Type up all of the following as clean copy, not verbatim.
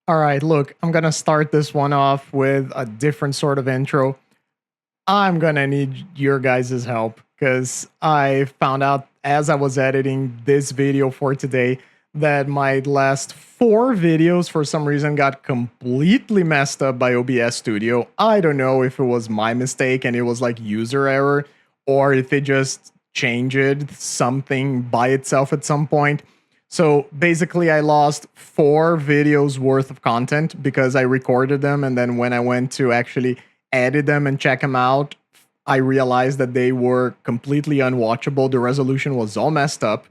All right, look, I'm gonna start this one off with a different sort of intro. I'm gonna need your guys' help because I found out as I was editing this video for today that my last 4 videos for some reason got completely messed up by OBS Studio. I don't know if it was my mistake and it was like user error or if it just changed something by itself at some point. So basically I lost 4 videos worth of content because I recorded them, and then when I went to actually edit them and check them out, I realized that they were completely unwatchable. The resolution was all messed up.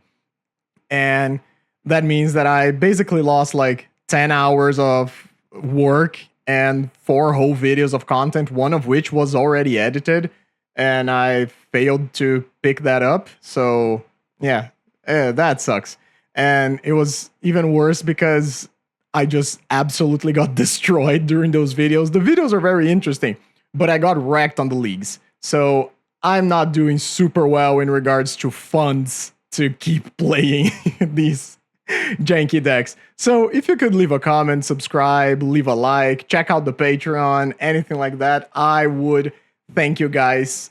And that means that I basically lost like 10 hours of work and 4 whole videos of content, one of which was already edited, and I failed to pick that up. So yeah, that sucks. And it was even worse because I just absolutely got destroyed during those videos. The videos are very interesting, but I got wrecked on the leagues. So I'm not doing super well in regards to funds to keep playing these janky decks. So if you could leave a comment, subscribe, leave a like, check out the Patreon, anything like that, I would thank you guys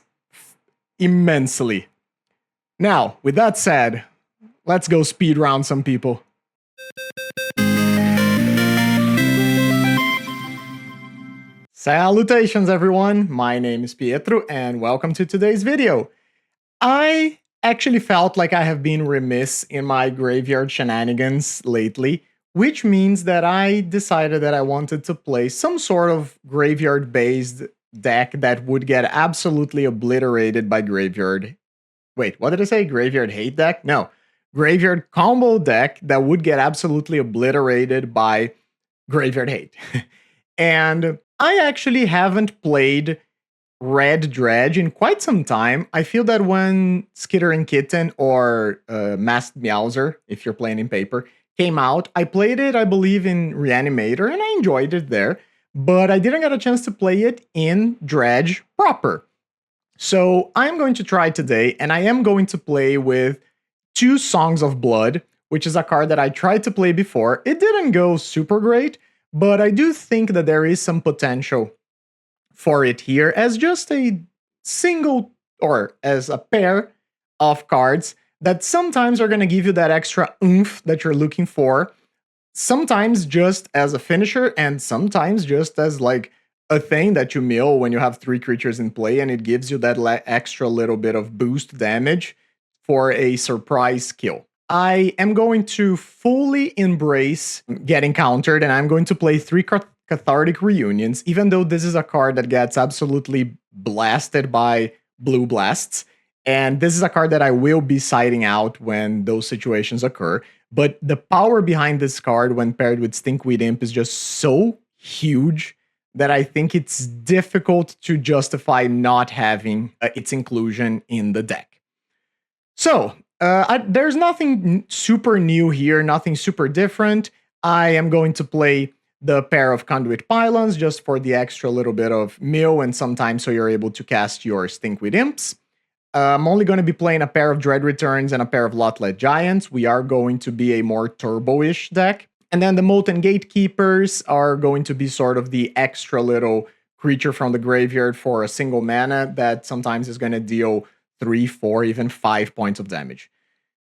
immensely. Now, with that said, let's go speed round some people. Salutations everyone, my name is Pietro and welcome to today's video. I actually felt like I have been remiss in my graveyard shenanigans lately, which means that I decided that I wanted to play some sort of graveyard-based deck that would get absolutely obliterated by graveyard. Wait, what did I say? Graveyard hate deck? No. Graveyard combo deck that would get absolutely obliterated by graveyard hate. And I actually haven't played Red Dredge in quite some time. I feel that when Skitter and Kitten or Masked Meowser, if you're playing in paper, came out, I played it, I believe, in Reanimator, and I enjoyed it there, but I didn't get a chance to play it in Dredge proper. So I'm going to try today, and I am going to play with 2 Songs of Blood, which is a card that I tried to play before. It didn't go super great, but I do think that there is some potential for it here as just a single or as a pair of cards that sometimes are going to give you that extra oomph that you're looking for, sometimes just as a finisher and sometimes just as like a thing that you mill when you have 3 creatures in play and it gives you that extra little bit of boost damage for a surprise kill. I am going to fully embrace getting countered, and I'm going to play 3 Cathartic Reunions, even though this is a card that gets absolutely blasted by blue blasts. And this is a card that I will be siding out when those situations occur. But the power behind this card when paired with Stinkweed Imp is just so huge that I think it's difficult to justify not having its inclusion in the deck. So, there's nothing super new here, nothing super different. I am going to play the pair of Conduit Pylons just for the extra little bit of mill and sometimes so you're able to cast your Stinkweed Imps. I'm only going to be playing a pair of Dread Returns and a pair of Lotlet Giants. We are going to be a more turbo-ish deck. And then the Molten Gatekeepers are going to be sort of the extra little creature from the graveyard for a single mana that sometimes is going to deal 3, 4, even 5 points of damage.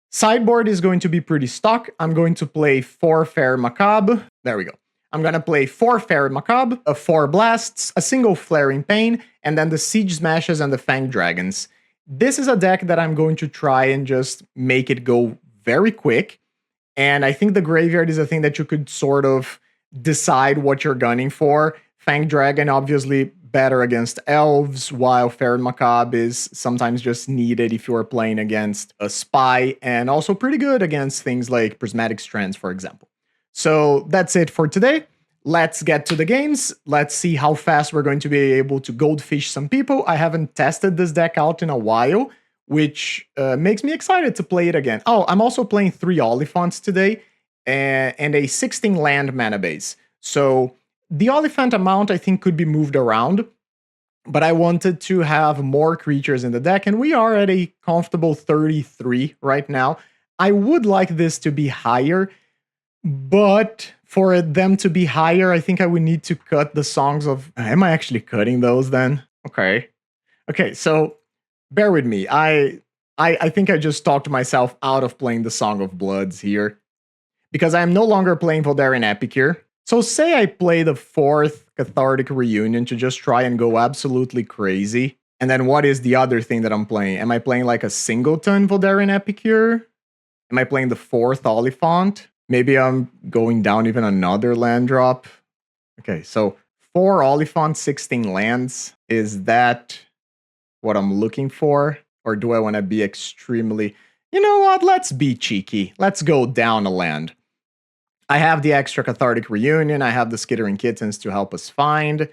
Sideboard is going to be pretty stock. I'm going to play 4 Fair Macabre. There we go. I'm going to play 4 Fair Macabre, 4 Blasts, a single Flaring Pain, and then the Siege Smashes and the Fang Dragons. This is a deck that I'm going to try and just make it go very quick. And I think the graveyard is a thing that you could sort of decide what you're gunning for. Fang Dragon, obviously, better against elves, while Fair Macabre is sometimes just needed if you're playing against a spy, and also pretty good against things like Prismatic Strands, for example. So that's it for today. Let's get to the games. Let's see how fast we're going to be able to goldfish some people. I haven't tested this deck out in a while, which makes me excited to play it again. Oh, I'm also playing 3 Oliphants today and a 16 land mana base. So the Oliphant amount, I think, could be moved around, but I wanted to have more creatures in the deck, and we are at a comfortable 33 right now. I would like this to be higher, but for them to be higher, I think I would need to cut the songs of... Am I actually cutting those then? Okay. Okay, so bear with me. I think I just talked myself out of playing the Song of Bloods here, because I am no longer playing Voldaren Epicure. So say I play the 4th Cathartic Reunion to just try and go absolutely crazy. And then what is the other thing that I'm playing? Am I playing like a singleton Voldaren Epicure? Am I playing the 4th Oliphant? Maybe I'm going down even another land drop. Okay, so 4 Oliphant, 16 lands. Is that what I'm looking for? Or do I want to be extremely... You know what? Let's be cheeky. Let's go down a land. I have the extra Cathartic Reunion. I have the Skittering Kittens to help us find.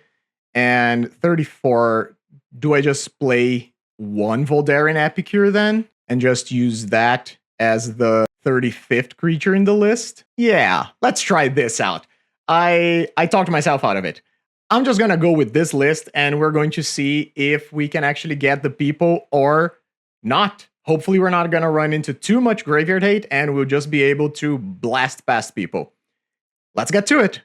And 34, do I just play 1 Voldaren Epicure then? And just use that as the 35th creature in the list? Yeah, let's try this out. I talked myself out of it. I'm just gonna go with this list and we're going to see if we can actually get the people or not. Hopefully we're not gonna run into too much graveyard hate and we'll just be able to blast past people. Let's get to it.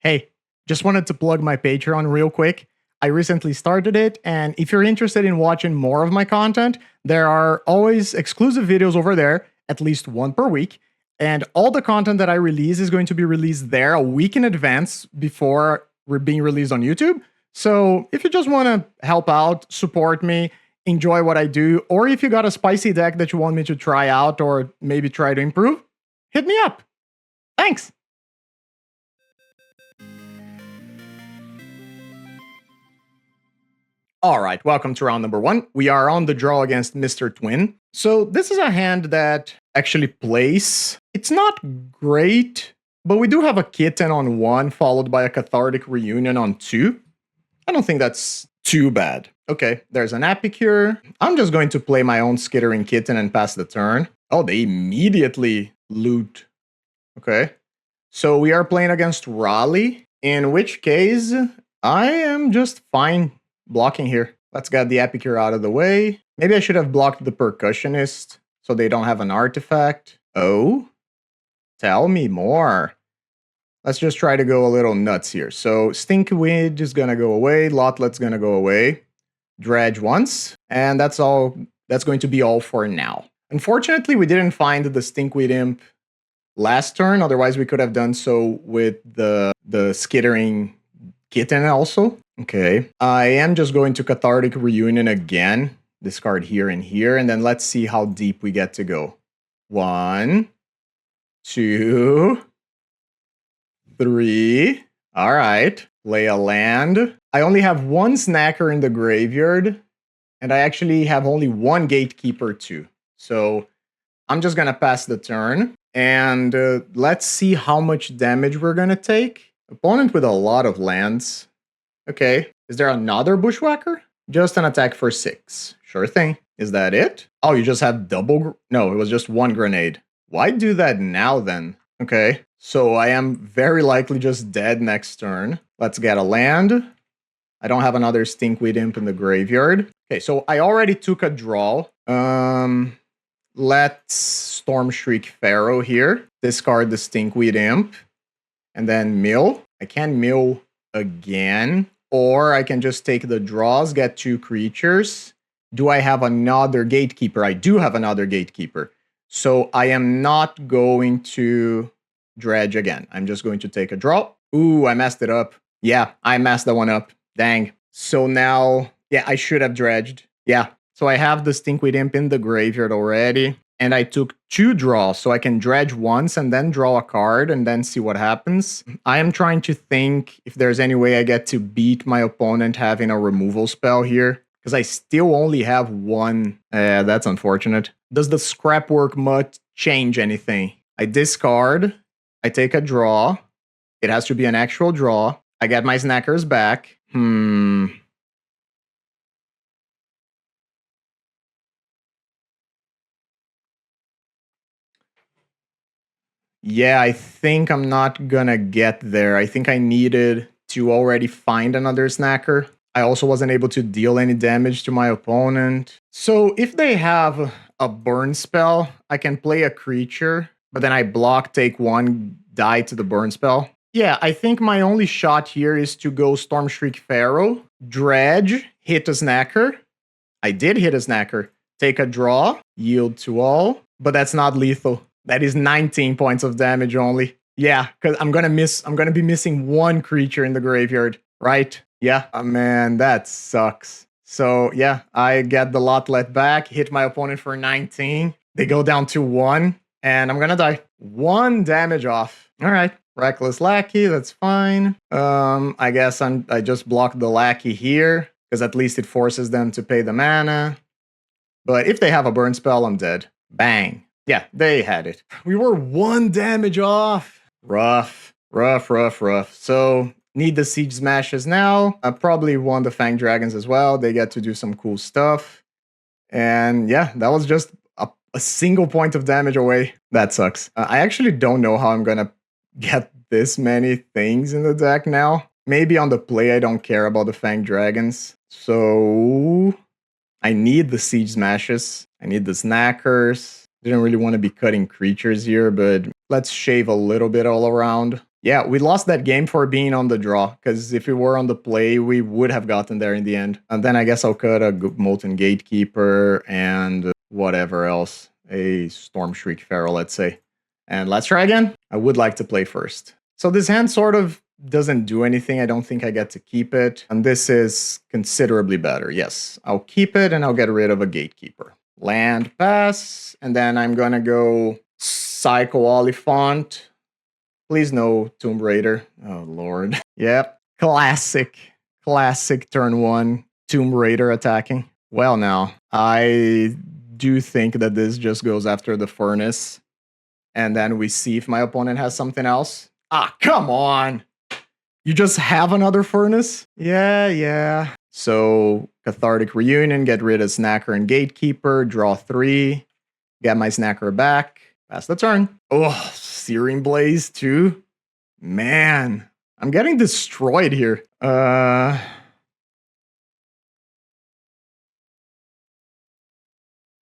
Hey, just wanted to plug my Patreon real quick. I recently started it, and if you're interested in watching more of my content, there are always exclusive videos over there, at least 1 per week, and all the content that I release is going to be released there a week in advance before we're being released on YouTube. So if you just want to help out, support me, enjoy what I do, or if you got a spicy deck that you want me to try out or maybe try to improve, hit me up. Thanks! Alright, welcome to round number 1. We are on the draw against MisterTwin. So this is a hand that actually plays. It's not great, but we do have a Kitten on 1, followed by a Cathartic Reunion on 2. I don't think that's too bad. Okay, there's an Epicure. I'm just going to play my own Skittering Kitten and pass the turn. Oh, they immediately loot. Okay. So we are playing against Raleigh, in which case I am just fine blocking here. Let's get the Epicure out of the way. Maybe I should have blocked the Percussionist so they don't have an artifact. Oh? Tell me more. Let's just try to go a little nuts here. So Stinkweed is gonna go away, Lotlet's gonna go away, Dredge once, and that's all. That's going to be all for now. Unfortunately, we didn't find the Stinkweed Imp last turn, otherwise we could have done so with the Skittering Kitten also. Okay, I am just going to Cathartic Reunion again. Discard here, and then let's see how deep we get to go. 1, 2, 3. All right, play a land. I only have 1 Snacker in the graveyard, and I actually have only 1 Gatekeeper too. So I'm just gonna pass the turn, and let's see how much damage we're gonna take. Opponent with a lot of lands. Okay, is there another Bushwhacker? Just an attack for 6. Sure thing. Is that it? Oh, you just have double... No, it was just 1 grenade. Why do that now then? Okay, so I am very likely just dead next turn. Let's get a land. I don't have another Stinkweed Imp in the graveyard. Okay, so I already took a draw. Let's Stormshriek Pharaoh here. Discard the Stinkweed Imp. And then mill. I can mill again. Or I can just take the draws, get 2 creatures. Do I have another Gatekeeper? I do have another Gatekeeper. So I am not going to dredge again. I'm just going to take a draw. Ooh, I messed it up. Yeah, I messed that one up. Dang. So now, yeah, I should have dredged. Yeah. So I have the Stinkweed Imp in the graveyard already. And I took 2 draws, so I can dredge once and then draw a card and then see what happens. I am trying to think if there's any way I get to beat my opponent having a removal spell here. Because I still only have 1. That's unfortunate. Does the Scrapwork Mutt change anything? I discard. I take a draw. It has to be an actual draw. I get my Snackers back. Yeah, I think I'm not gonna get there. I think I needed to already find another Snacker. I also wasn't able to deal any damage to my opponent. So if they have a burn spell, I can play a creature, but then I block, take 1, die to the burn spell. Yeah, I think my only shot here is to go Stormshriek Pharaoh, Dredge, hit a Snacker. I did hit a Snacker. Take a draw, yield to all, but that's not lethal. That is 19 points of damage only. Yeah, because I'm gonna be missing one creature in the graveyard, right? Yeah. Oh man, that sucks. So yeah, I get the lot let back, hit my opponent for 19. They go down to 1, and I'm gonna die. 1 damage off. All right. Reckless Lackey, that's fine. I guess I just blocked the Lackey here, because at least it forces them to pay the mana. But if they have a burn spell, I'm dead. Bang. Yeah, they had it. We were 1 damage off. Rough. So, need the Siege Smashes now. I probably won the Fang Dragons as well. They get to do some cool stuff. And yeah, that was just a single point of damage away. That sucks. I actually don't know how I'm gonna get this many things in the deck now. Maybe on the play I don't care about the Fang Dragons. So I need the Siege Smashes. I need the Snackers. Didn't really want to be cutting creatures here, but let's shave a little bit all around. Yeah, we lost that game for being on the draw, because if we were on the play, we would have gotten there in the end. And then I guess I'll cut a Molten Gatekeeper and whatever else. A Stormshriek Pharaoh, let's say. And let's try again. I would like to play first. So this hand sort of doesn't do anything. I don't think I get to keep it. And this is considerably better. Yes, I'll keep it and I'll get rid of a Gatekeeper. Land pass, and then I'm gonna go Psycho Oliphant. Please no Tomb Raider. Oh lord. Yep. Classic turn 1 Tomb Raider attacking. Well now, I do think that this just goes after the Furnace, and then we see if my opponent has something else. Ah, come on! You just have another Furnace? Yeah. So, Cathartic Reunion, get rid of Snacker and Gatekeeper, draw 3, get my Snacker back, pass the turn. Oh, Searing Blaze too? Man, I'm getting destroyed here.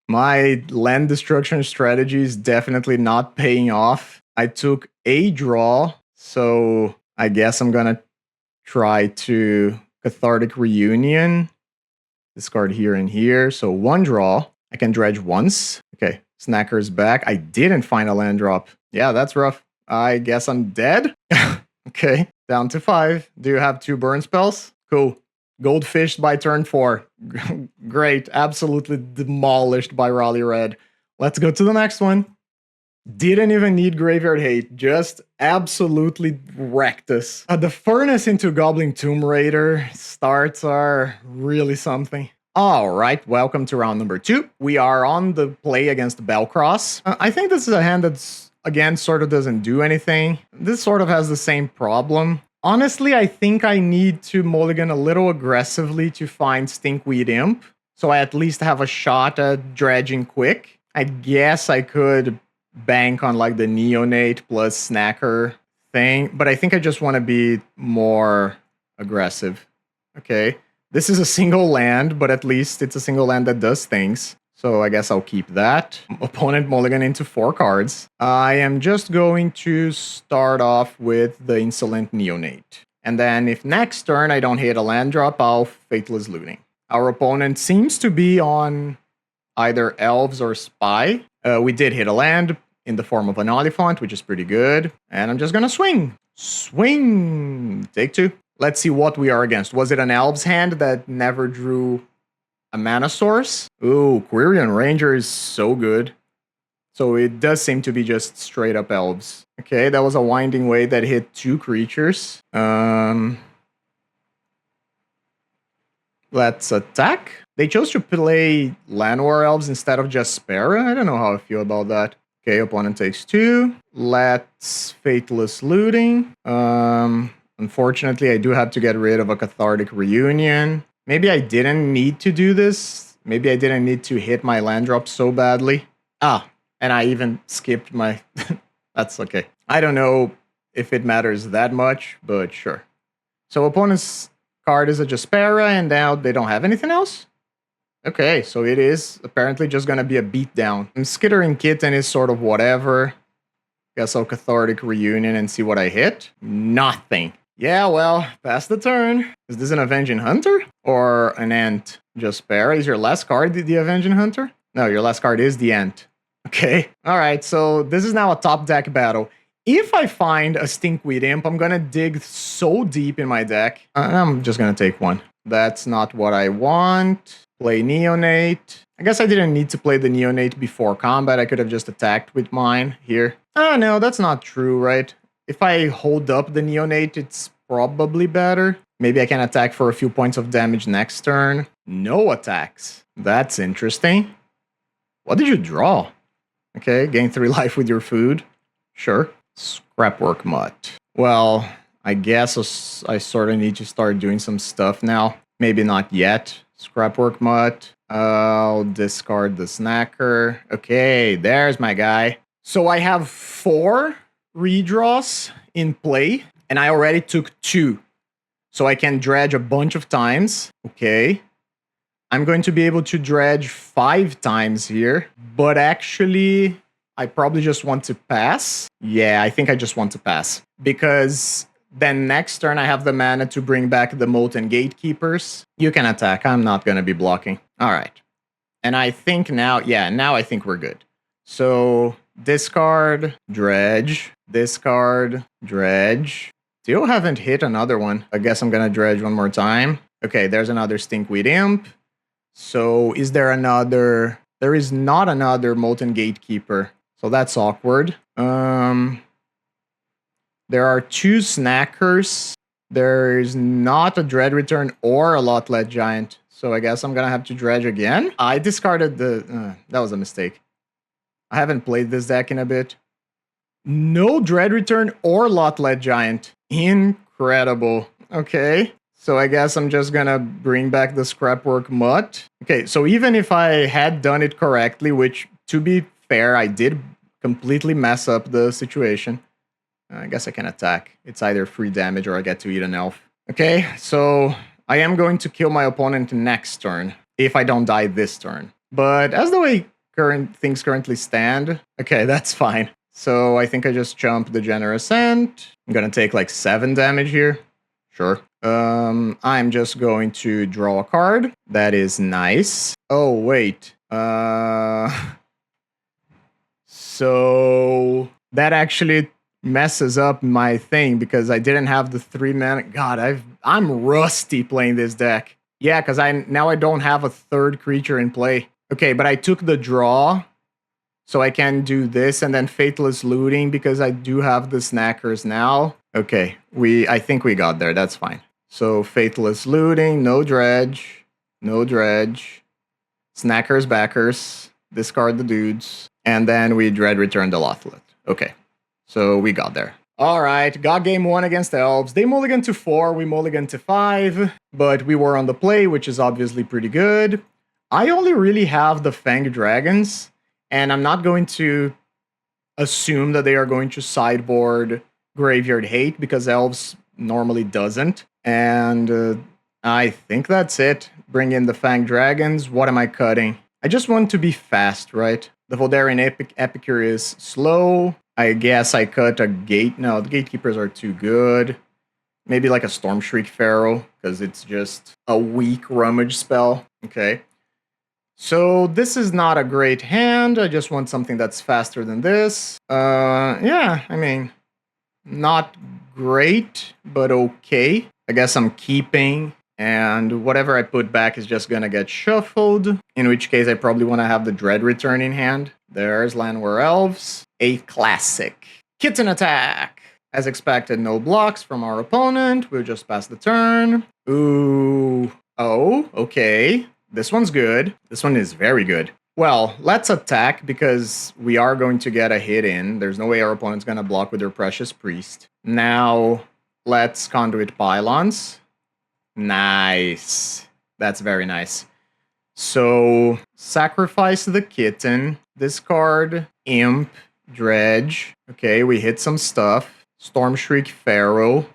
My land destruction strategy is definitely not paying off. I took a draw, so I guess I'm gonna try to Cathartic Reunion. Discard here and here. So 1 draw. I can dredge once. Okay, Snacker's back. I didn't find a land drop. Yeah, that's rough. I guess I'm dead. Okay, down to 5. Do you have 2 burn spells? Cool. Goldfished by turn 4. Great. Absolutely demolished by Raleigh Red. Let's go to the next one. Didn't even need Graveyard Hate, just absolutely wrecked us. The Furnace into Goblin Tomb Raider starts are really something. Alright, welcome to round number 2. We are on the play against Bellcross. I think this is a hand that's, again, sort of doesn't do anything. This sort of has the same problem. Honestly, I think I need to mulligan a little aggressively to find Stinkweed Imp, so I at least have a shot at dredging quick. I guess I could bank on like the Neonate plus Snacker thing, but I think I just want to be more aggressive. Okay, this is a single land, but at least it's a single land that does things. So I guess I'll keep that. Opponent mulligan into 4 cards. I am just going to start off with the Insolent Neonate. And then if next turn I don't hit a land drop, I'll Faithless Looting. Our opponent seems to be on either Elves or Spy. We did hit a land in the form of an Oliphant, which is pretty good. And I'm just gonna swing. Swing! Take 2. Let's see what we are against. Was it an Elves hand that never drew a mana source? Ooh, Quirion Ranger is so good. So it does seem to be just straight up Elves. Okay, that was a Winding Way that hit 2 creatures. Let's attack. They chose to play Llanowar Elves instead of just Spera. I don't know how I feel about that. Okay, opponent takes 2. Let's Faithless Looting. Unfortunately, I do have to get rid of a Cathartic Reunion. Maybe I didn't need to do this. Maybe I didn't need to hit my land drop so badly. Ah, and I even skipped my... That's okay. I don't know if it matters that much, but sure. So opponent's card is a Jaspera, and now they don't have anything else? Okay, so it is apparently just gonna be a beatdown. And Skittering Kitten is sort of whatever. Guess I'll Cathartic Reunion and see what I hit. Nothing. Yeah, well, pass the turn. Is this an Avenging Hunter? Or an Ant? Just pair. Is your last card the Avenging Hunter? No, your last card is the Ant. Okay. Alright, so this is now a top deck battle. If I find a Stinkweed Imp, I'm gonna dig so deep in my deck. I'm just gonna take one. That's not what I want. Play Neonate. I guess I didn't need to play the Neonate before combat. I could have just attacked with mine here. Oh, no, that's not true, right? If I hold up the Neonate, it's probably better. Maybe I can attack for a few points of damage next turn. No attacks. That's interesting. What did you draw? Okay, gain 3 life with your food. Sure. Scrapwork Mutt. Well, I guess I sort of need to start doing some stuff now. Maybe not yet. Scrapwork Mutt. I'll discard the Snacker. Okay, there's my guy. So I have 4 redraws in play, and I already took 2. So I can dredge a bunch of times. Okay. I'm going to be able to dredge 5 times here, but actually, I probably just want to pass. Yeah, I think I just want to pass. Because then next turn I have the mana to bring back the Molten Gatekeepers. You can attack. I'm not going to be blocking. All right. And I think now, yeah, now I think we're good. So discard, dredge, discard, dredge. Still haven't hit another one. I guess I'm going to dredge one more time. Okay, there's another Stinkweed Imp. So is there another? There is not another Molten Gatekeeper. So that's awkward. There are 2 Snackers. There's not a Dread Return or a Lotlet Giant. So I guess I'm going to have to dredge again. I discarded the... that was a mistake. I haven't played this deck in a bit. No Dread Return or Lotlet Giant. Incredible. Okay. So I guess I'm just gonna bring back the Scrapwork Mutt. Okay, so even if I had done it correctly, which, to be fair, I did completely mess up the situation. I guess I can attack. It's either free damage or I get to eat an elf. Okay, so I am going to kill my opponent next turn, if I don't die this turn. But as the way things currently stand, okay, that's fine. So I think I just jump the Generous Ant. I'm gonna take like 7 damage here. Sure. I'm just going to draw a card. That is nice. Oh, wait. So that actually messes up my thing because I didn't have the 3 mana. God, I'm rusty playing this deck. Yeah, because now I don't have a 3rd creature in play. Okay, but I took the draw, so I can do this and then Faithless Looting because I do have the Snackers now. Okay, I think we got there. That's fine. So Faithless Looting, no dredge, no dredge, Snackers, backers, discard the dudes, and then we Dread Return the Lothlet. Okay, so we got there. All right, got game 1 against the Elves. They mulligan to 4, we mulligan to 5, but we were on the play, which is obviously pretty good. I only really have the Fanged Dragons, and I'm not going to assume that they are going to sideboard Graveyard Hate because Elves normally doesn't. And I think that's it. Bring in the Fanged Dragons. What am I cutting? I just want to be fast, right? The Voldarian Epicure is slow. I guess I cut a gate. No, the Gatekeepers are too good. Maybe like a Stormshriek Pharaoh, because it's just a weak rummage spell. Okay. So this is not a great hand. I just want something that's faster than this. Yeah, I mean, not great, but okay. I guess I'm keeping, and whatever I put back is just gonna get shuffled, in which case I probably want to have the Dread Return in hand. There's Llanowar Elves. A classic. Kitten attack! As expected, no blocks from our opponent. We'll just pass the turn. Ooh. Oh, okay. This one's good. This one is very good. Well, let's attack because we are going to get a hit in. There's no way our opponent's gonna block with their Precious Priest. Now, let's Conduit Pylons. Nice. That's very nice. So, sacrifice the Kitten, discard Imp, Dredge. Okay, we hit some stuff. Stormshriek Pharaoh.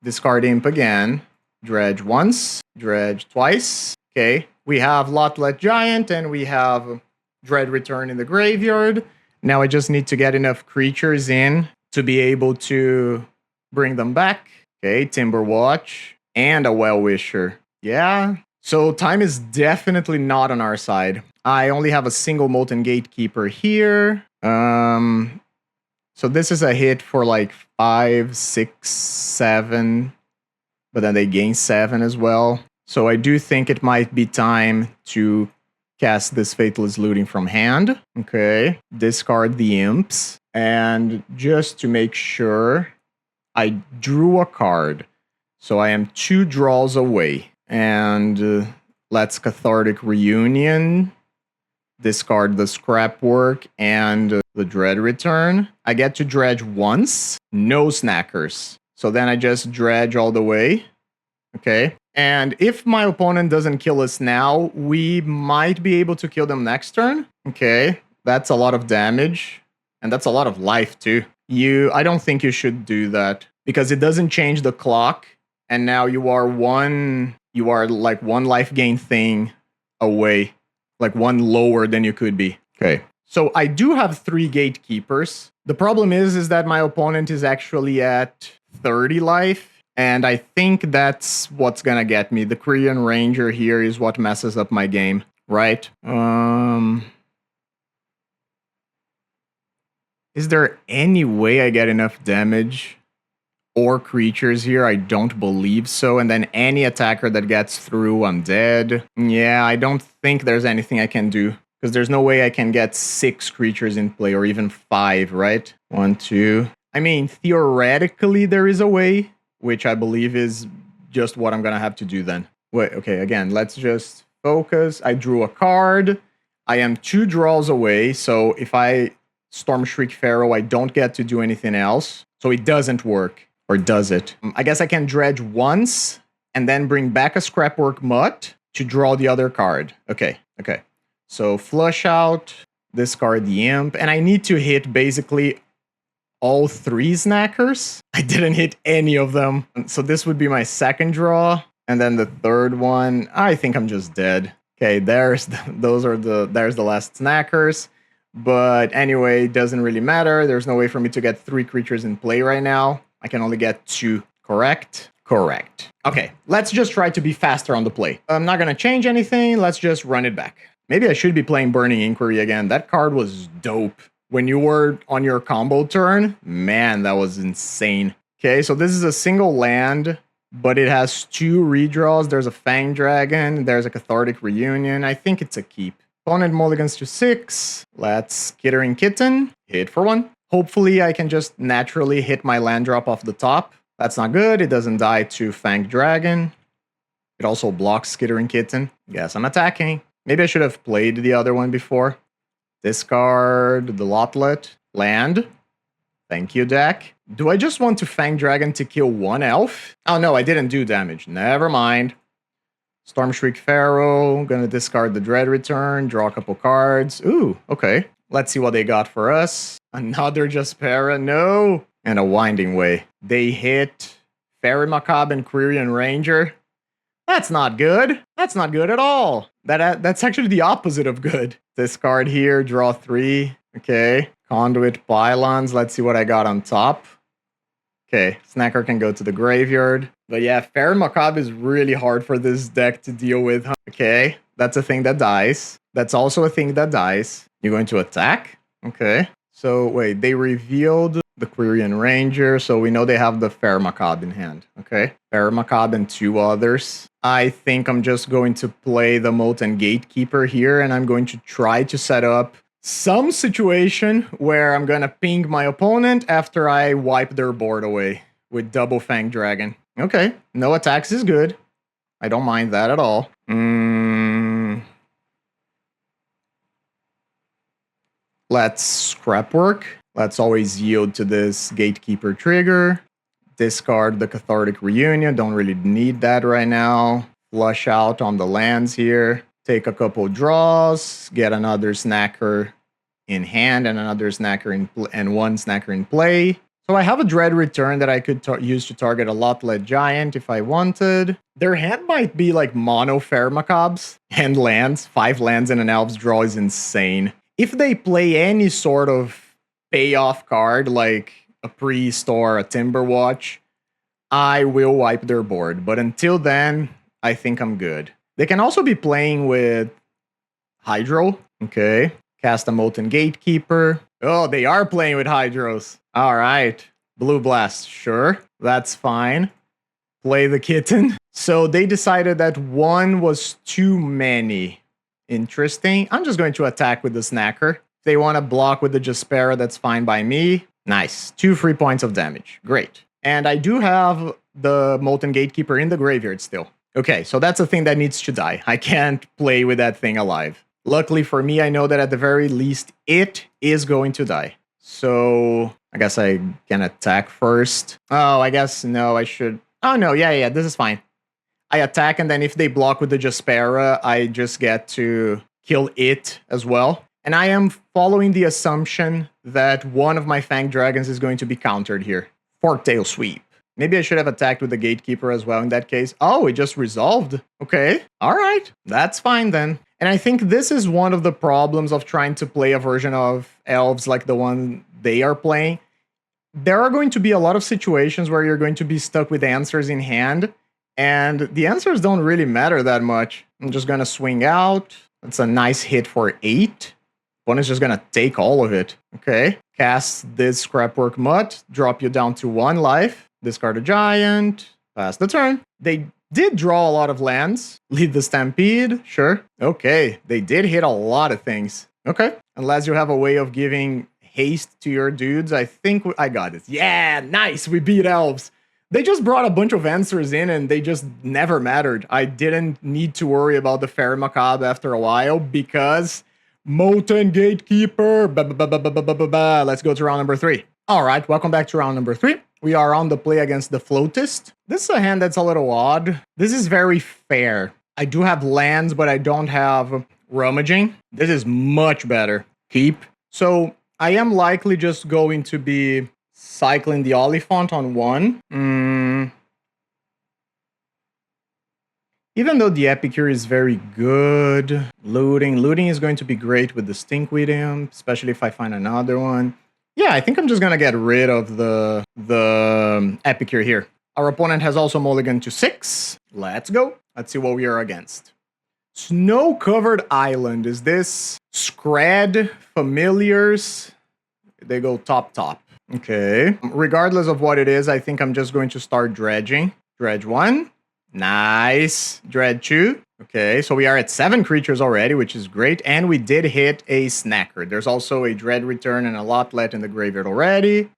Discard Imp again. Dredge once, Dredge twice. Okay, we have Lotlet Giant and we have Dread Return in the graveyard. Now I just need to get enough creatures in to be able to bring them back. Okay, Timber Watch and a Well-Wisher. Yeah. So time is definitely not on our side. I only have a single Molten Gatekeeper here. So this is a hit for like 5, 6, 7, but then they gain 7 as well. So I do think it might be time to cast this Faithless Looting from hand. Okay, discard the Imps. And just to make sure, I drew a card. So I am 2 draws away. And let's Cathartic Reunion. Discard the Scrapwork and the Dread Return. I get to dredge once. No snackers. So then I just dredge all the way. Okay. And if my opponent doesn't kill us now, we might be able to kill them next turn. Okay. That's a lot of damage. And that's a lot of life too. I don't think you should do that. Because it doesn't change the clock. And now you are like 1 life gain thing away. Like 1 lower than you could be. Okay. So I do have 3 gatekeepers. The problem is that my opponent is actually at 30 life. And I think that's what's gonna get me. The Korean Ranger here is what messes up my game, right? Is there any way I get enough damage or creatures here? I don't believe so. And then any attacker that gets through, I'm dead. Yeah, I don't think there's anything I can do. Because there's no way I can get 6 creatures in play, or even 5, right? 1, 2. I mean, theoretically, there is a way, which I believe is just what I'm going to have to do then. Wait, okay, again, let's just focus. I drew a card. I am 2 draws away, so if I Storm Shriek Pharaoh, I don't get to do anything else. So it doesn't work. Or does it? I guess I can dredge once, and then bring back a Scrapwork Mutt to draw the other card. Okay, okay. So flush out, discard the Imp, and I need to hit basically all 3 snackers. I didn't hit any of them. So this would be my second draw. And then the third one, I think I'm just dead. Okay, there's the last snackers. But anyway, doesn't really matter. There's no way for me to get 3 creatures in play right now. I can only get 2. Correct? Correct. Okay, let's just try to be faster on the play. I'm not gonna change anything. Let's just run it back. Maybe I should be playing Burning Inquiry again. That card was dope. When you were on your combo turn, man, that was insane. Okay, so this is a single land, but it has 2 redraws. There's a Fang Dragon, there's a Cathartic Reunion. I think it's a keep. Opponent mulligans to 6. Let's Skittering Kitten. Hit for 1. Hopefully I can just naturally hit my land drop off the top. That's not good. It doesn't die to Fang Dragon. It also blocks Skittering Kitten. Guess I'm attacking. Maybe I should have played the other one before. Discard the Lotlet. Land. Thank you, deck. Do I just want to Fang Dragon to kill 1 elf? Oh no, I didn't do damage. Never mind. Storm Shriek Pharaoh. Gonna discard the Dread Return. Draw a couple cards. Ooh, okay. Let's see what they got for us. Another Jaspera. No. And a Winding Way. They hit Fairy Macabre and Korean Ranger. That's not good. That's not good at all. That's actually the opposite of good. Discard here, draw 3. Okay. Conduit Pylons. Let's see what I got on top. Okay, Snacker can go to the graveyard. But yeah, Fairy Macabre is really hard for this deck to deal with. Okay, that's a thing that dies. That's also a thing that dies. You're going to attack? Okay. So wait, they revealed the Korean Ranger, so we know they have the Fairy Macabre in hand. Okay. Fairy Macabre and 2 others. I think I'm just going to play the Molten Gatekeeper here, and I'm going to try to set up some situation where I'm gonna ping my opponent after I wipe their board away with double Fang Dragon. Okay, no attacks is good. I don't mind that at all. Let's Scrapwork. Let's always yield to this Gatekeeper trigger. Discard the Cathartic Reunion. Don't really need that right now. Flush out on the lands here. Take a couple draws. Get another Snacker in hand and another Snacker and 1 Snacker in play. So I have a Dread Return that I could use to target a Lotlet Giant if I wanted. Their hand might be like mono Fairy Macabres and lands. 5 lands and an Elf's draw is insane. If they play any sort of payoff card, like a Priest or a Timberwatch, I will wipe their board. But until then, I think I'm good. They can also be playing with Hydro. Okay. Cast a Molten Gatekeeper. Oh, they are playing with Hydros. All right. Blue Blast. Sure. That's fine. Play the Kitten. So they decided that one was too many. Interesting. I'm just going to attack with the Snacker. If they want to block with the Jaspera, that's fine by me. Nice. 2 free points of damage. Great. And I do have the Molten Gatekeeper in the graveyard still. Okay, so that's a thing that needs to die. I can't play with that thing alive. Luckily for me, I know that at the very least, it is going to die. So I guess I can attack first. Oh, I guess no, I should. Oh, no, yeah, this is fine. I attack, and then if they block with the Jaspera, I just get to kill it as well. And I am following the assumption that one of my Fanged Dragons is going to be countered here. Forktail Sweep. Maybe I should have attacked with the Gatekeeper as well in that case. Oh, it just resolved. Okay, all right. That's fine then. And I think this is one of the problems of trying to play a version of Elves like the one they are playing. There are going to be a lot of situations where you're going to be stuck with answers in hand, and the answers don't really matter that much. I'm just going to swing out. That's a nice hit for 8. One is just going to take all of it. Okay. Cast this Scrapwork Mutt. Drop you down to 1 life. Discard a Giant. Pass the turn. They did draw a lot of lands. Lead the Stampede. Sure. Okay. They did hit a lot of things. Okay. Unless you have a way of giving haste to your dudes, I think I got it. Yeah, nice. We beat Elves. They just brought a bunch of answers in and they just never mattered. I didn't need to worry about the Fairy Macabre after a while because Molten Gatekeeper. Let's go to round number 3. All right, welcome back to round number 3. We are on the play against TheFlotist. This is a hand that's a little odd. This is very fair. I do have lands, but I don't have Rummaging. This is much better. Keep. So I am likely just going to be cycling the Oliphant on 1. Even though the Epicure is very good, looting is going to be great with the Stinkweed Imp, especially if I find another one. Yeah, I think I'm just going to get rid of the Epicure here. Our opponent has also mulliganed to 6. Let's go. Let's see what we are against. Snow-covered island. Is this Scred, Familiars? They go top. Okay. Regardless of what it is, I think I'm just going to start dredging. Dredge 1. Nice. Dredge 2. Okay, so we are at 7 creatures already, which is great. And we did hit a Snacker. There's also a Dread Return and a Lotlet in the graveyard already.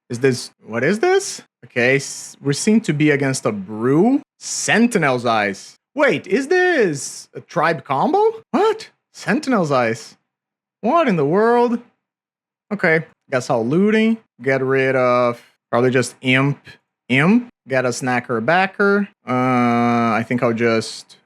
What is this? Okay, we seem to be against a Brew. Sentinel's Eyes. Wait, is this a Tribe combo? What? Sentinel's Eyes. What in the world? Okay, guess I'll looting. Get rid of probably just Imp. Get a Snacker backer. I think I'll just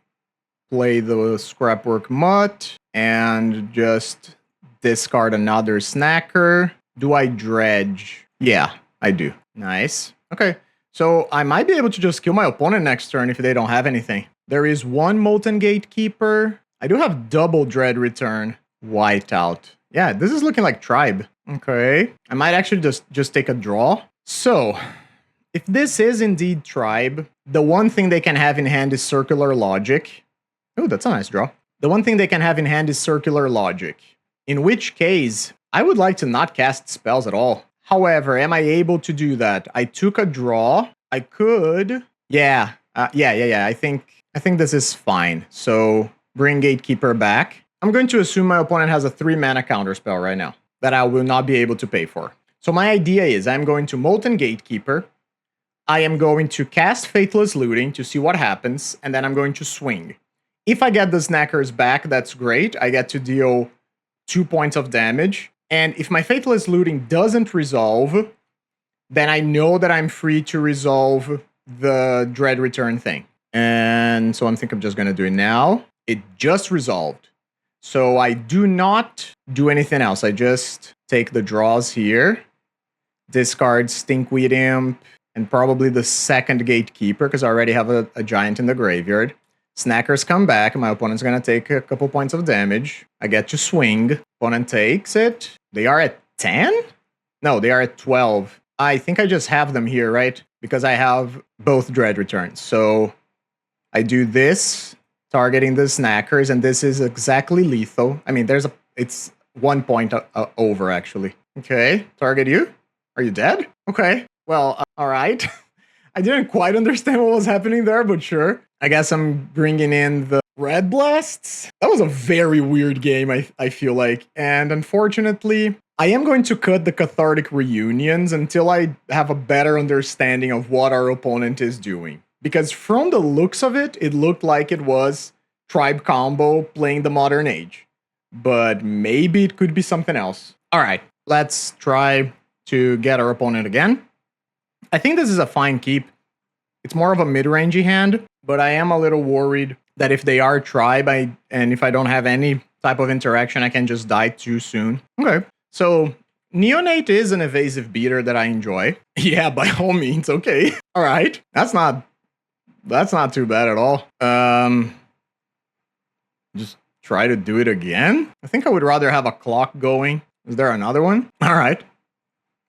play the Scrapwork Mutt and just discard another Snacker. Do I dredge? Yeah, I do. Nice. Okay, so I might be able to just kill my opponent next turn if they don't have anything. There is 1 Molten Gatekeeper. I do have double Dread Return. Whiteout. Yeah, this is looking like Tribe. Okay, I might actually just take a draw. So if this is indeed Tribe, the one thing they can have in hand is Circular Logic. Oh, that's a nice draw. The one thing they can have in hand is Circular Logic. In which case, I would like to not cast spells at all. However, am I able to do that? I took a draw. I could. Yeah. I think this is fine. So bring Gatekeeper back. I'm going to assume my opponent has a 3-mana counterspell right now that I will not be able to pay for. So my idea is I'm going to Molten Gatekeeper. I am going to cast Faithless Looting to see what happens, and then I'm going to swing. If I get the Snackers back, that's great. I get to deal 2 points of damage. And if my Faithless Looting doesn't resolve, then I know that I'm free to resolve the Dread Return thing. And so I think I'm just going to do it now. It just resolved. So I do not do anything else. I just take the draws here, discard Stinkweed Imp, and probably the second Gatekeeper, because I already have a Giant in the graveyard. Snackers come back. My opponent's gonna take a couple points of damage. I get to swing. Opponent takes it. They are at 10? No, they are at 12. I think I just have them here, right? Because I have both Dread returns. So I do this, targeting the Snackers, and this is exactly lethal. I mean, it's 1 point over, actually. Okay, target you. Are you dead? Okay, well, all right. I didn't quite understand what was happening there, but sure. I guess I'm bringing in the Red Blasts. That was a very weird game, I feel like. And unfortunately, I am going to cut the Cathartic Reunions until I have a better understanding of what our opponent is doing. Because from the looks of it, it looked like it was Tribe Combo playing the Modern Age. But maybe it could be something else. All right, let's try to get our opponent again. I think this is a fine keep. It's more of a mid-rangey hand, but I am a little worried that if they are Tribe, and if I don't have any type of interaction, I can just die too soon. Okay, so Neonate is an evasive beater that I enjoy. Yeah, by all means, okay. All right, that's not too bad at all. Just try to do it again? I think I would rather have a clock going. Is there another one? All right,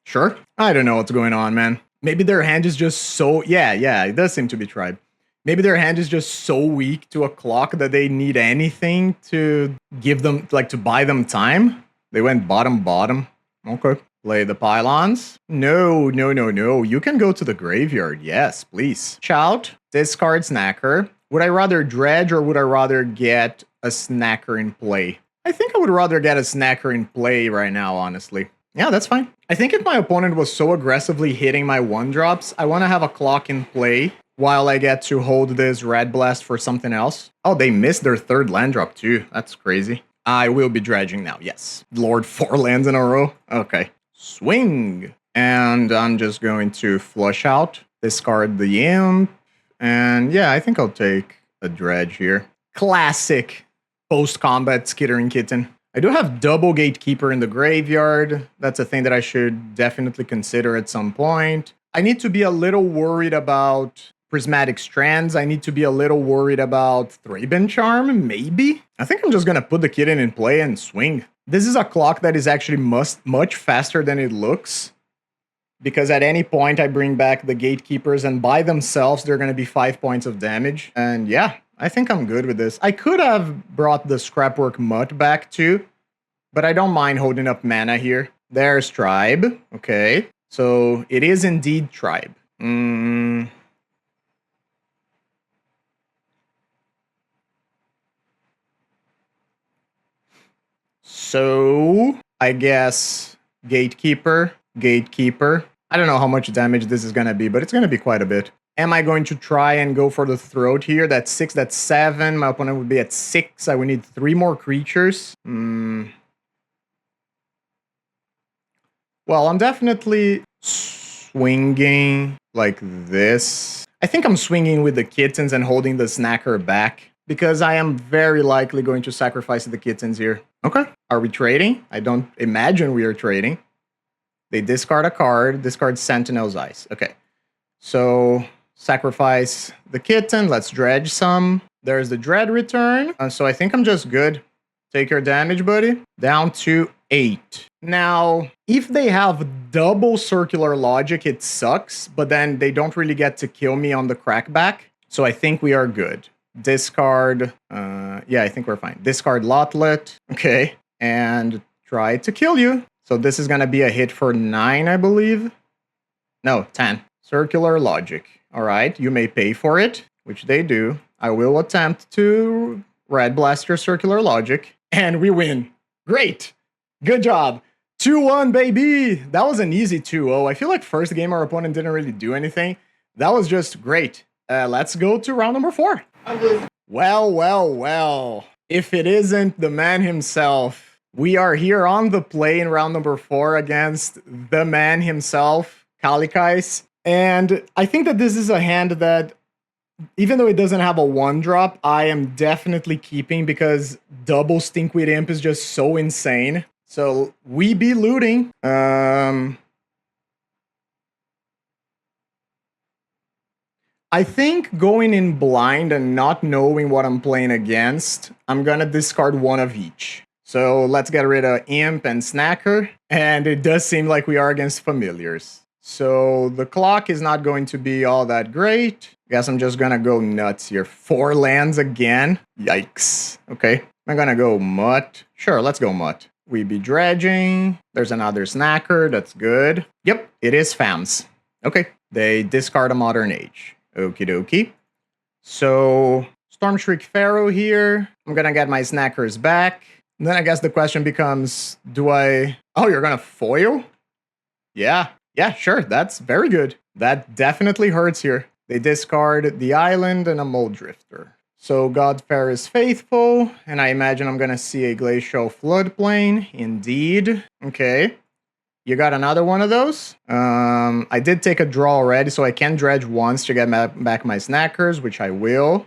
sure. I don't know what's going on, man. Maybe their hand is just so... Yeah, it does seem to be Tribe. Maybe their hand is just so weak to a clock that they need anything to give them, like, to buy them time. They went bottom. Okay. Play the pylons. No. You can go to the graveyard. Yes, please. Shout. Discard Snacker. Would I rather Dredge or would I rather get a Snacker in play? I think I would rather get a Snacker in play right now, honestly. Yeah, that's fine. I think if my opponent was so aggressively hitting my 1-drops, I want to have a clock in play while I get to hold this Red Blast for something else. Oh, they missed their 3rd land drop too. That's crazy. I will be dredging now, yes. Lord 4 lands in a row. Okay. Swing. And I'm just going to flush out, discard the Imp. And yeah, I think I'll take a Dredge here. Classic post-combat Skittering Kitten. I do have double Gatekeeper in the graveyard. That's a thing that I should definitely consider at some point. I need to be a little worried about Prismatic Strands. I need to be a little worried about Thraben Charm, maybe? I think I'm just gonna put the Kitten in play and swing. This is a clock that is actually much faster than it looks. Because at any point I bring back the Gatekeepers and by themselves they're gonna be 5 points of damage. And yeah, I think I'm good with this. I could have brought the Scrapwork Mutt back too, but I don't mind holding up mana here. There's Tribe. Okay, so it is indeed Tribe. So I guess Gatekeeper. I don't know how much damage this is gonna be, but it's gonna be quite a bit. Am I going to try and go for the Throat here? That's 6, that's 7. My opponent would be at 6. I would need 3 more creatures. Well, I'm definitely swinging like this. I think I'm swinging with the Kittens and holding the Snacker back because I am very likely going to sacrifice the Kittens here. Okay. Are we trading? I don't imagine we are trading. They discard a card, discard Sentinel's Eyes. Okay. So... sacrifice the Kitten. Let's dredge some. There's the Dread return. So I think I'm just good. Take your damage, buddy. Down to 8. Now, if they have double Circular Logic, it sucks. But then they don't really get to kill me on the crackback. So I think we are good. Discard. Yeah, I think we're fine. Discard Lotlet. Okay. And try to kill you. So this is going to be a hit for 9, I believe. No, 10. Circular Logic. All right, you may pay for it, which they do. I will attempt to Red Blast your Circular Logic, and we win. Great. Good job. 2-1, baby. That was an easy 2-0. I feel like first game our opponent didn't really do anything. That was just great. Let's go to round number 4. Well. If it isn't the man himself, we are here on the play in round number 4 against the man himself, Kalikais. And I think that this is a hand that, even though it doesn't have a 1-drop, I am definitely keeping because double Stinkweed Imp is just so insane. So we be looting. I think going in blind and not knowing what I'm playing against, I'm gonna discard one of each. So let's get rid of Imp and Snacker. And it does seem like we are against familiars. So the clock is not going to be all that great. Guess I'm just gonna go nuts here. 4 lands again. Yikes. Okay. I'm gonna go Mutt. Sure, let's go Mutt. We be dredging. There's another Snacker. That's good. Yep, it is FAMs. Okay. They discard a Modern Age. Okie dokie. So, Stormshriek Pharaoh here. I'm gonna get my Snackers back. And then I guess the question becomes, do I... Oh, you're gonna foil? Yeah, sure, that's very good. That definitely hurts here. They discard the island and a Mold Drifter. So Godfair is faithful, and I imagine I'm gonna see a Glacial Floodplain. Indeed. Okay. You got another one of those? I did take a draw already, so I can dredge once to get back my Snackers, which I will.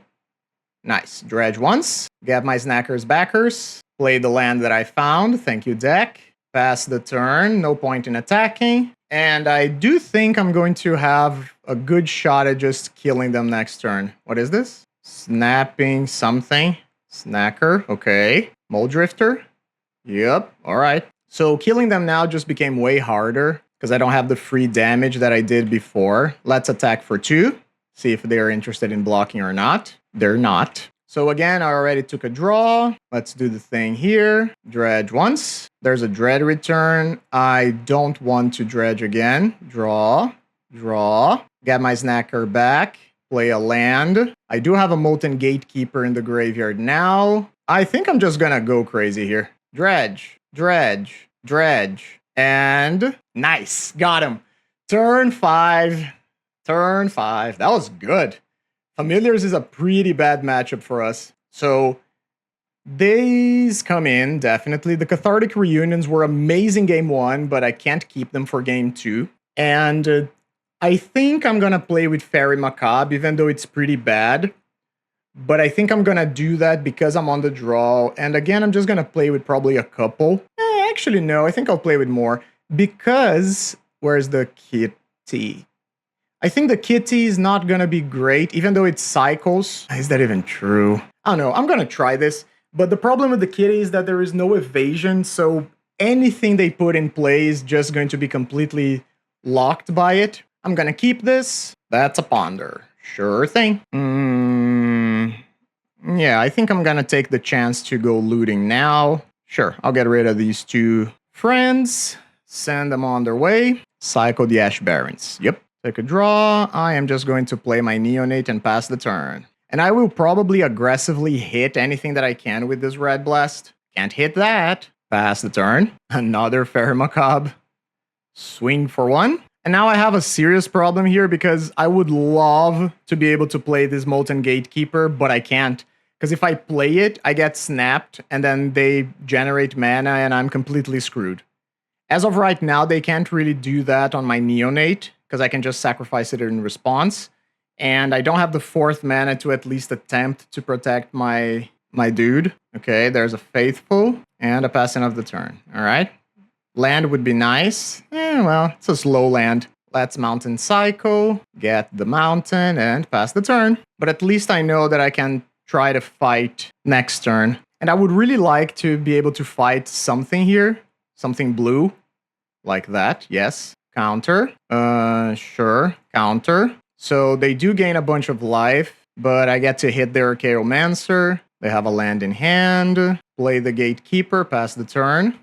Nice. Dredge once. Get my Snackers backers. Play the land that I found. Thank you, deck. Pass the turn. No point in attacking. And I do think I'm going to have a good shot at just killing them next turn. What is this? Snapping something. Snacker. Okay. Mold Drifter. Yep. All right. So killing them now just became way harder because I don't have the free damage that I did before. Let's attack for 2. See if they're interested in blocking or not. They're not. So again, I already took a draw. Let's do the thing here. Dredge once. There's a Dread return. I don't want to dredge again. Draw. Draw. Get my Snacker back. Play a land. I do have a Molten Gatekeeper in the graveyard now. I think I'm just gonna go crazy here. Dredge. Dredge. Dredge. And nice. Got him. Turn 5. Turn 5. That was good. Familiars is a pretty bad matchup for us. So these come in, definitely. The Cathartic Reunions were amazing game 1, but I can't keep them for game 2. And I think I'm going to play with Fairy Macabre, even though it's pretty bad. But I think I'm going to do that because I'm on the draw. And again, I'm just going to play with probably a couple. Actually, no, I think I'll play with more. Because, where's the kitty? I think the kitty is not going to be great, even though it cycles. Is that even true? I don't know. I'm going to try this. But the problem with the kitty is that there is no evasion. So anything they put in play is just going to be completely locked by it. I'm going to keep this. That's a ponder. Sure thing. Yeah, I think I'm going to take the chance to go looting now. Sure, I'll get rid of these 2 friends. Send them on their way. Cycle the Ash Barrens. Yep. Take a draw. I am just going to play my Neonate and pass the turn. And I will probably aggressively hit anything that I can with this Red Blast. Can't hit that. Pass the turn. Another Fairy Macabre. Swing for 1. And now I have a serious problem here because I would love to be able to play this Molten Gatekeeper, but I can't. Because if I play it, I get snapped, and then they generate mana, and I'm completely screwed. As of right now, they can't really do that on my Neonate, because I can just sacrifice it in response. And I don't have the 4th mana to at least attempt to protect my dude. Okay, there's a Faithful, and a passing of the turn. All right. Land would be nice. Well, it's a slow land. Let's Mountain Cycle, get the mountain, and pass the turn. But at least I know that I can try to fight next turn. And I would really like to be able to fight something here. Something blue. Like that, yes. Counter. Sure. Counter. So they do gain a bunch of life, but I get to hit their Chaomancer. They have a land in hand. Play the Gatekeeper, pass the turn.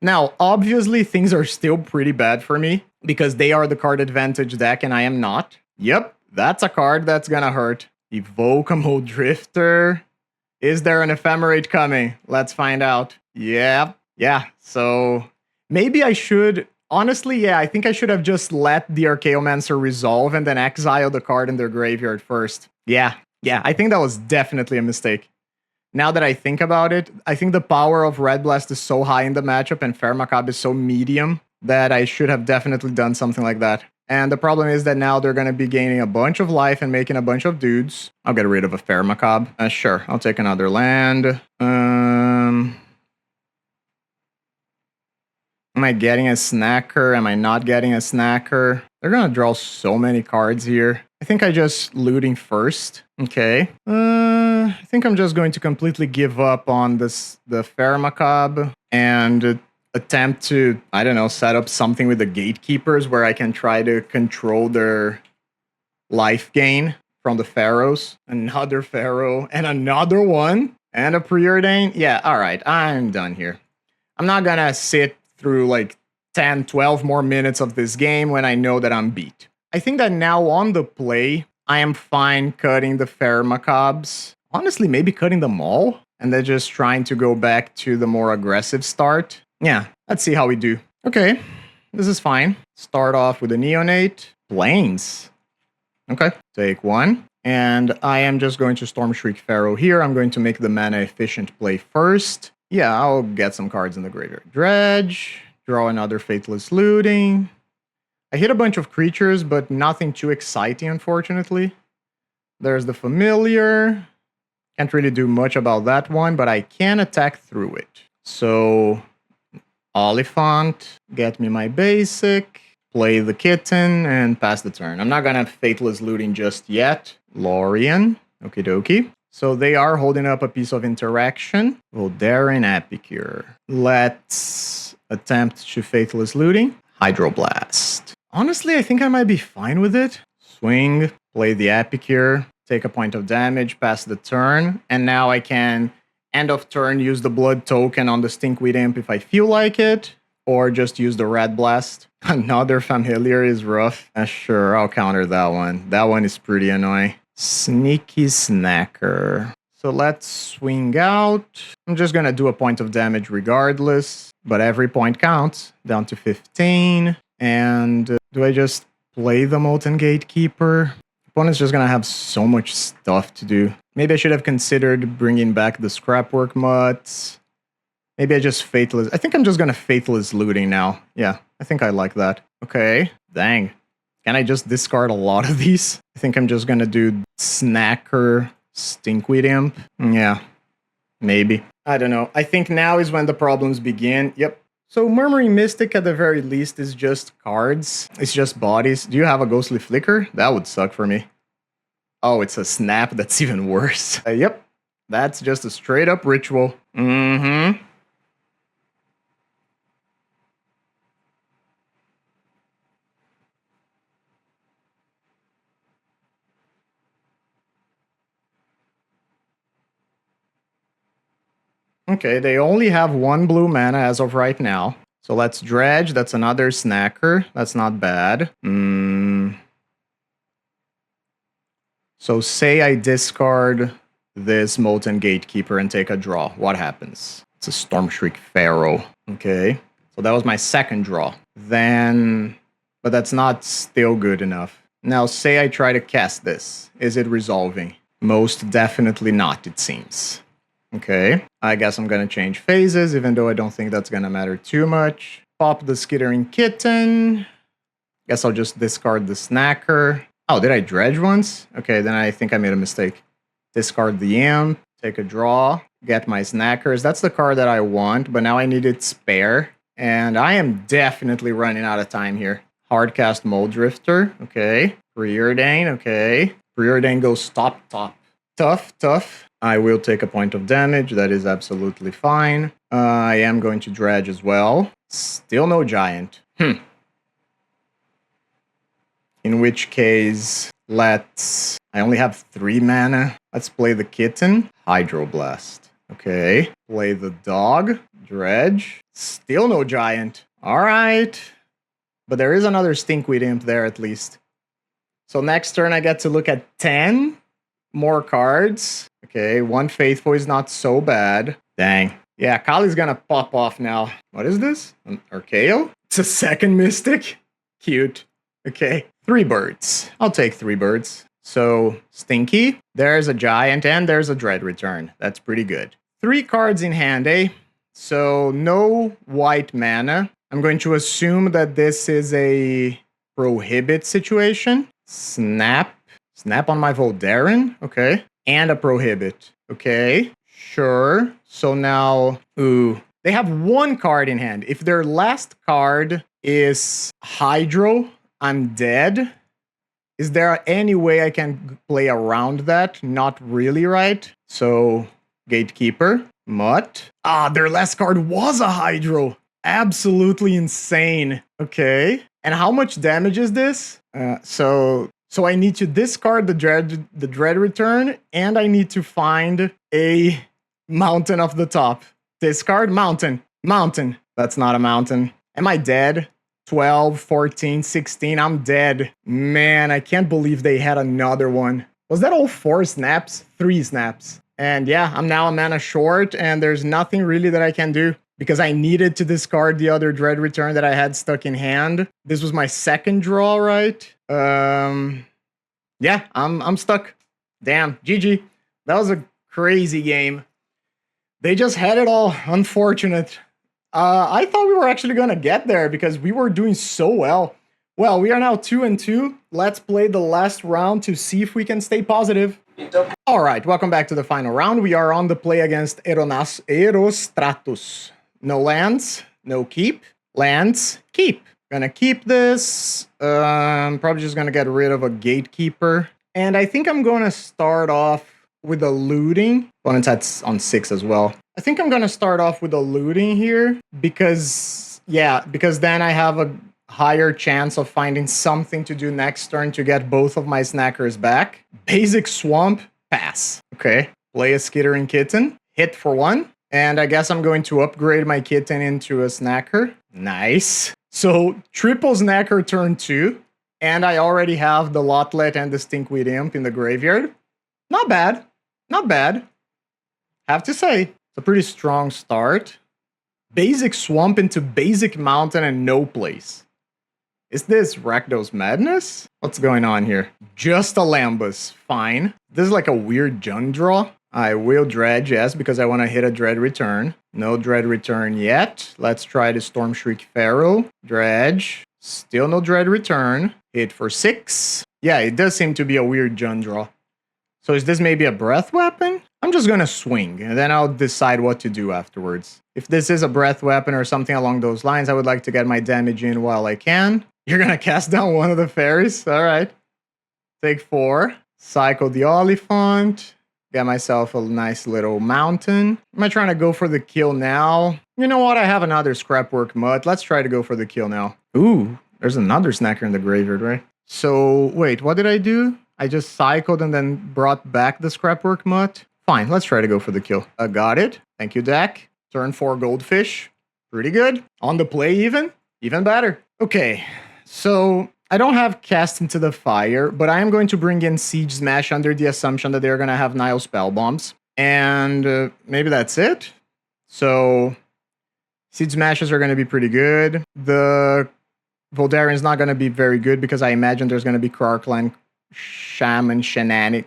Now, obviously, things are still pretty bad for me, because they are the card advantage deck and I am not. Yep, that's a card that's gonna hurt. Evoke a Mold Drifter. Is there an Ephemerate coming? Let's find out. Yeah, so maybe I should... Honestly, yeah, I think I should have just let the Archaeomancer resolve and then exile the card in their graveyard first. Yeah, I think that was definitely a mistake. Now that I think about it, I think the power of Red Blast is so high in the matchup and Fairy Macabre is so medium that I should have definitely done something like that. And the problem is that now they're going to be gaining a bunch of life and making a bunch of dudes. I'll get rid of a Fairy Macabre. Sure, I'll take another land. Am I getting a Snacker? Am I not getting a Snacker? They're going to draw so many cards here. I think I just looting first. Okay. I think I'm just going to completely give up on the Ferromacabre and attempt to, I don't know, set up something with the gatekeepers where I can try to control their life gain from the pharaohs. Another pharaoh and another one and a preordain. Yeah, all right, I'm done here. I'm not gonna sit through like 10, 12 more minutes of this game when I know that I'm beat. I think that now on the play, I am fine cutting the Ferromacabres. Honestly, maybe cutting them all and then just trying to go back to the more aggressive start. Yeah, let's see how we do. Okay, this is fine. Start off with a Neonate. Plains. Okay, take one. And I am just going to Storm Shriek Pharaoh here. I'm going to make the mana efficient play first. Yeah, I'll get some cards in the graveyard. Dredge. Draw another Faithless Looting. I hit a bunch of creatures, but nothing too exciting, unfortunately. There's the Familiar. Can't really do much about that one, but I can attack through it. So, Oliphant, get me my basic, play the Kitten, and pass the turn. I'm not gonna have Faithless Looting just yet. Lorien, okie dokie. So they are holding up a piece of interaction. Voldaren Epicure. Let's attempt to Faithless Looting. Hydroblast. Honestly, I think I might be fine with it. Swing, play the Epicure, take a point of damage, pass the turn, and now I can, end of turn, use the Blood token on the Stinkweed Imp if I feel like it, or just use the Red Blast. Another Familiar is rough. Sure, I'll counter that one. That one is pretty annoying. Sneaky Snacker. So let's swing out. I'm just gonna do a point of damage regardless, but every point counts. Down to 15. And do I just play the Molten Gatekeeper? Opponent's just gonna have so much stuff to do. Maybe I should have considered bringing back the Scrapwork Mutts. Maybe I just Faithless. I think I'm just gonna Faithless Looting now. Yeah, I think I like that. Okay, dang. Can I just discard a lot of these? I think I'm just gonna do Snacker, Stinkweed Imp. Yeah, maybe. I don't know. I think now is when the problems begin. Yep. So Murmuring Mystic at the very least is just cards. It's just bodies. Do you have a Ghostly Flicker? That would suck for me. Oh, it's a Snap. That's even worse. Yep. That's just a straight up ritual. Mm-hmm. Okay, they only have one blue mana as of right now. So let's Dredge. That's another Snacker. That's not bad. So say I discard this Molten Gatekeeper and take a draw. What happens? It's a Storm Shriek Pharaoh. Okay, so that was my second draw. Then, but that's not still good enough. Now say I try to cast this. Is it resolving? Most definitely not, it seems. Okay, I guess I'm gonna change phases, even though I don't think that's gonna matter too much. Pop the Skittering Kitten. Guess I'll just discard the Snacker. Oh, did I dredge once? Okay, then I think I made a mistake. Discard the Imp, take a draw, get my Snackers. That's the card that I want, but now I need it spare. And I am definitely running out of time here. Hardcast Muldrifter, okay. Preordain, okay. Preordain goes top. Tough. I will take a point of damage. That is absolutely fine. I am going to dredge as well. Still no giant. In which case, let's... I only have 3 mana. Let's play the Kitten. Hydroblast. Okay. Play the dog. Dredge. Still no giant. Alright. But there is another Stinkweed Imp there at least. So next turn I get to look at 10 more cards. Okay, 1 Faithful is not so bad. Dang. Yeah, Kali's gonna pop off now. What is this? An Archaeo? It's a second Mystic? Cute. Okay, 3 birds. I'll take 3 birds. So, Stinky, there's a Giant, and there's a Dread Return. That's pretty good. 3 cards in hand, eh? So, no white mana. I'm going to assume that this is a Prohibit situation. Snap on my Voldaren. Okay. And a Prohibit. Okay. Sure. So now, they have 1 card in hand. If their last card is Hydro, I'm dead. Is there any way I can play around that? Not really, right? So, Gatekeeper, Mutt. Ah, their last card was a Hydro. Absolutely insane. Okay. And how much damage is this? So I need to discard the dread return, and I need to find a mountain off the top. Discard mountain. Mountain. That's not a mountain. Am I dead? 12, 14, 16. I'm dead. Man, I can't believe they had another one. Was that all 4 snaps? 3 snaps. And yeah, I'm now a mana short, and there's nothing really that I can do because I needed to discard the other dread return that I had stuck in hand. This was my second draw, right? Yeah, I'm stuck. Damn, GG. That was a crazy game. They just had it all. Unfortunate. I thought we were actually going to get there because we were doing so well. Well, we are now 2-2. Let's play the last round to see if we can stay positive. All right, welcome back to the final round. We are on the play against Erostratus. No lands, no keep. Lands, keep. Gonna keep this. I'm probably just gonna get rid of a gatekeeper. And I think I'm gonna start off with a looting. Opponent's on 6 as well. I think I'm gonna start off with a looting here because then I have a higher chance of finding something to do next turn to get both of my snackers back. Basic swamp, pass. Okay, play a skittering kitten, hit for 1. And I guess I'm going to upgrade my kitten into a snacker. Nice. So triple snacker turn 2. And I already have the Lotlet and the Stinkweed Imp in the graveyard. Not bad. Not bad. Have to say, it's a pretty strong start. Basic swamp into basic mountain and no place. Is this Rakdos Madness? What's going on here? Just a Lambus. Fine. This is like a weird Jund draw. I will dredge, yes, because I want to hit a dread return. No dread return yet. Let's try the Stormshriek Pharaoh. Dredge. Still no dread return. Hit for 6. Yeah, it does seem to be a weird Jund draw. So is this maybe a breath weapon? I'm just going to swing, and then I'll decide what to do afterwards. If this is a breath weapon or something along those lines, I would like to get my damage in while I can. You're going to cast down one of the fairies? All right. Take 4. Cycle the Oliphant. Get myself a nice little mountain. Am I trying to go for the kill now? You know what? I have another Scrapwork Mutt. Let's try to go for the kill now. Ooh, there's another snacker in the graveyard, right? So, wait, what did I do? I just cycled and then brought back the Scrapwork Mutt. Fine, let's try to go for the kill. I got it. Thank you, deck. Turn 4 Goldfish. Pretty good. On the play even. Even better. Okay, so I don't have Cast into the Fire, but I am going to bring in Siege Smash under the assumption that they're going to have Nile Spell Bombs. And maybe that's it. So Siege Smashes are going to be pretty good. The Voldarian's not going to be very good because I imagine there's going to be Krarklan Shaman Shenanigans.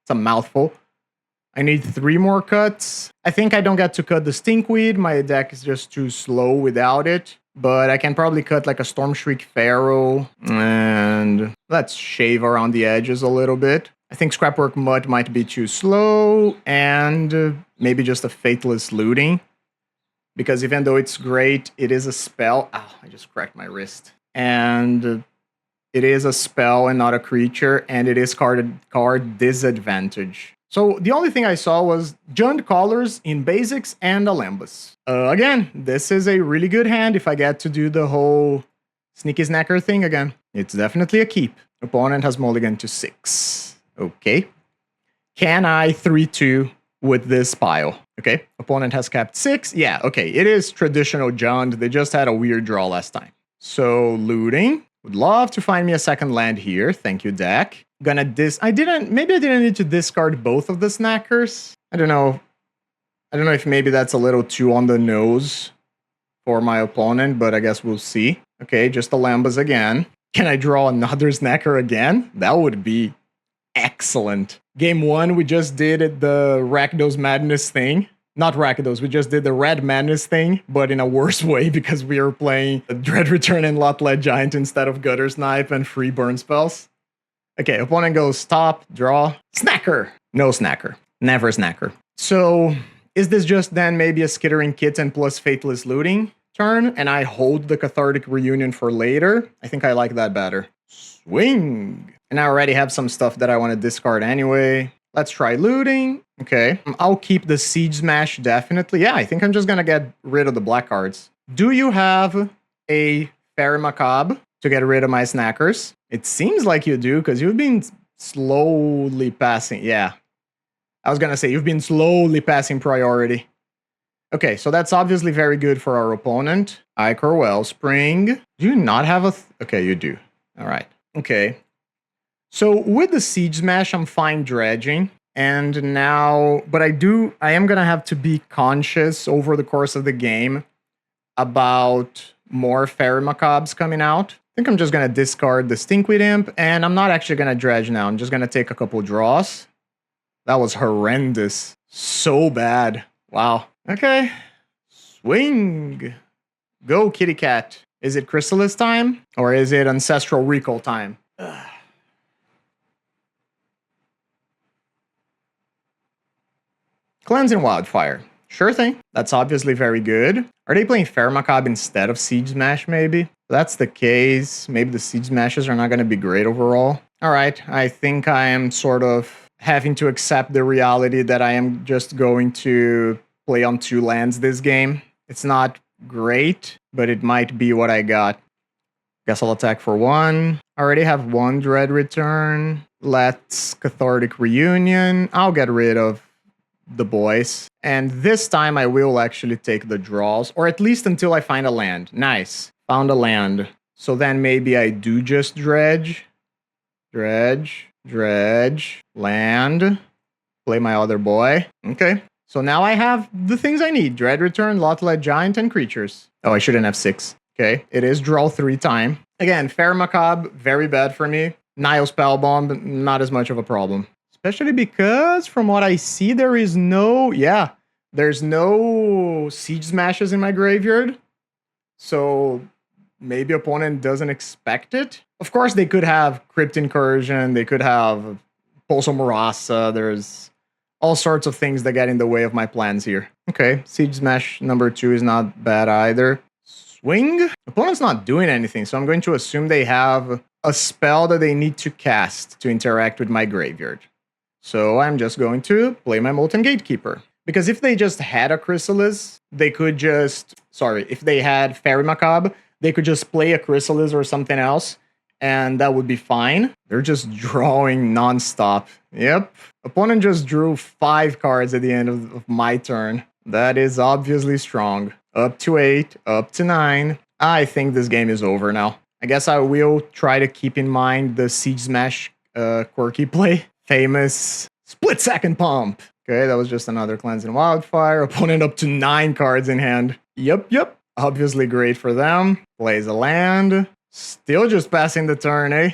It's a mouthful. I need 3 more cuts. I think I don't get to cut the Stinkweed. My deck is just too slow without it. But I can probably cut like a Stormshriek Pharaoh. And let's shave around the edges a little bit. I think Scrapwork Mutt might be too slow. And maybe just a Faithless Looting. Because even though it's great, it is a spell. Ow, I just cracked my wrist. And it is a spell and not a creature. And it is card disadvantage. So the only thing I saw was Jund Colors in basics and a Lambus. Again, this is a really good hand if I get to do the whole Sneaky Snacker thing again. It's definitely a keep. Opponent has mulligan to 6. Okay. Can I 3-2 with this pile? Okay. Opponent has capped 6. Yeah, okay. It is traditional Jund. They just had a weird draw last time. So looting. Would love to find me a second land here. Thank you, deck. Maybe I didn't need to discard both of the snackers. I don't know if maybe that's a little too on the nose for my opponent, but I guess we'll see. Okay, just the Lambas again. Can I draw another snacker again? That would be excellent. Game 1, we just did the Rakdos Madness thing. Not Rakdos, we just did the Red Madness thing, but in a worse way because we are playing a Dread Return and Lotlet Giant instead of Gutter Snipe and free burn spells. Okay, opponent goes stop, draw, snacker. No snacker. Never snacker. So, is this just then maybe a Skittering Kitten plus Faithless Looting turn, and I hold the Cathartic Reunion for later? I think I like that better. Swing. And I already have some stuff that I want to discard anyway. Let's try looting. Okay, I'll keep the Siege Smash definitely. Yeah, I think I'm just gonna get rid of the black cards. Do you have a Fairy Macabre to get rid of my snackers? It seems like you do, because you've been slowly passing. Yeah, I was gonna say you've been slowly passing priority. Okay, so that's obviously very good for our opponent. Ichor Wellspring. Do you not have a... Okay, you do. All right. Okay. So with the Siege Smash, I'm fine dredging. And now... But I am going to have to be conscious over the course of the game about more Fairy Macabres coming out. I think I'm just going to discard the Stinkweed Imp. And I'm not actually going to dredge now. I'm just going to take a couple draws. That was horrendous. So bad. Wow. Okay. Swing. Go, kitty cat. Is it Chrysalis time? Or is it Ancestral Recall time? Ugh. Cleansing Wildfire. Sure thing. That's obviously very good. Are they playing Fairy Macabre instead of Siege Smash, maybe? If that's the case, maybe the Siege Smashes are not going to be great overall. All right. I think I am sort of having to accept the reality that I am just going to play on 2 lands this game. It's not great, but it might be what I got. Guess I'll attack for 1. I already have 1 Dread Return. Let's Cathartic Reunion. I'll get rid of the boys. And this time I will actually take the draws, or at least until I find a land. Nice. Found a land. So then maybe I do just dredge. Dredge. Dredge. Land. Play my other boy. Okay. So now I have the things I need. Dread Return, Lotled Giant, and creatures. Oh, I shouldn't have 6. Okay. It is draw 3 time. Again, Fairy Macabre, very bad for me. Nile Spellbomb, not as much of a problem. Especially because, from what I see, there is no... Yeah, there's no Siege Smashes in my graveyard. So maybe opponent doesn't expect it. Of course, they could have Crypt Incursion. They could have Pulso Murasa. There's all sorts of things that get in the way of my plans here. Okay, Siege Smash number 2 is not bad either. Swing? Opponent's not doing anything, so I'm going to assume they have a spell that they need to cast to interact with my graveyard. So I'm just going to play my Molten Gatekeeper. Because if they just had a Chrysalis, they could just... Sorry, if they had Fairy Macabre, they could just play a Chrysalis or something else, and that would be fine. They're just drawing non-stop. Yep. Opponent just drew 5 cards at the end of my turn. That is obviously strong. Up to 8, up to 9. I think this game is over now. I guess I will try to keep in mind the Siege Smash quirky play. Famous Split Second Pump. Okay, that was just another Cleansing Wildfire. Opponent up to 9 cards in hand. Yep. Obviously great for them. Plays a land. Still just passing the turn, eh?